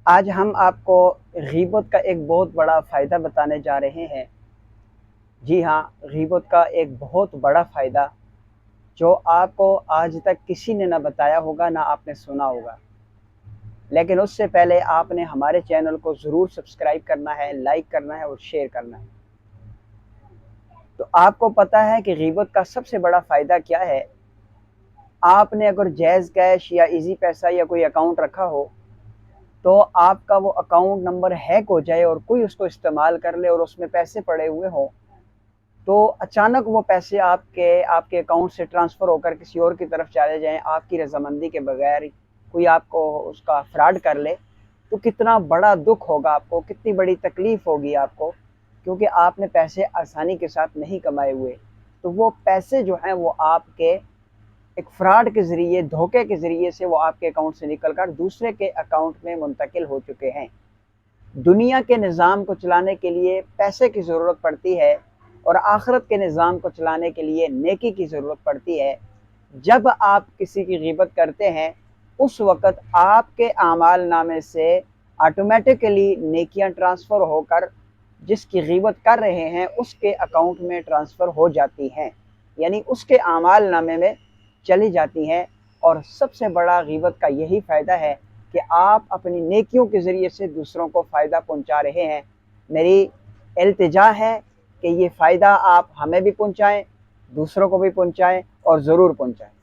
آج ہم آپ کو غیبت کا ایک بہت بڑا فائدہ بتانے جا رہے ہیں۔ جی ہاں، غیبت کا ایک بہت بڑا فائدہ جو آپ کو آج تک کسی نے نہ بتایا ہوگا، نہ آپ نے سنا ہوگا۔ لیکن اس سے پہلے آپ نے ہمارے چینل کو ضرور سبسکرائب کرنا ہے، لائک کرنا ہے اور شیئر کرنا ہے۔ تو آپ کو پتہ ہے کہ غیبت کا سب سے بڑا فائدہ کیا ہے؟ آپ نے اگر جائز کیش یا ایزی پیسہ یا کوئی اکاؤنٹ رکھا ہو تو آپ کا وہ اکاؤنٹ نمبر ہیک ہو جائے اور کوئی اس کو استعمال کر لے اور اس میں پیسے پڑے ہوئے ہوں، تو اچانک وہ پیسے آپ کے اکاؤنٹ سے ٹرانسفر ہو کر کسی اور کی طرف چلے جائیں، آپ کی رضامندی کے بغیر کوئی آپ کو اس کا فراڈ کر لے، تو کتنا بڑا دکھ ہوگا آپ کو، کتنی بڑی تکلیف ہوگی آپ کو، کیونکہ آپ نے پیسے آسانی کے ساتھ نہیں کمائے ہوئے۔ تو وہ پیسے جو ہیں وہ آپ کے ایک فراڈ کے ذریعے، دھوکے کے ذریعے سے وہ آپ کے اکاؤنٹ سے نکل کر دوسرے کے اکاؤنٹ میں منتقل ہو چکے ہیں۔ دنیا کے نظام کو چلانے کے لیے پیسے کی ضرورت پڑتی ہے اور آخرت کے نظام کو چلانے کے لیے نیکی کی ضرورت پڑتی ہے۔ جب آپ کسی کی غیبت کرتے ہیں اس وقت آپ کے اعمال نامے سے آٹومیٹکلی نیکیاں ٹرانسفر ہو کر جس کی غیبت کر رہے ہیں اس کے اکاؤنٹ میں ٹرانسفر ہو جاتی ہیں، یعنی اس کے اعمال نامے میں چلی جاتی ہیں۔ اور سب سے بڑا غیبت کا یہی فائدہ ہے کہ آپ اپنی نیکیوں کے ذریعے سے دوسروں کو فائدہ پہنچا رہے ہیں۔ میری التجا ہے کہ یہ فائدہ آپ ہمیں بھی پہنچائیں، دوسروں کو بھی پہنچائیں اور ضرور پہنچائیں۔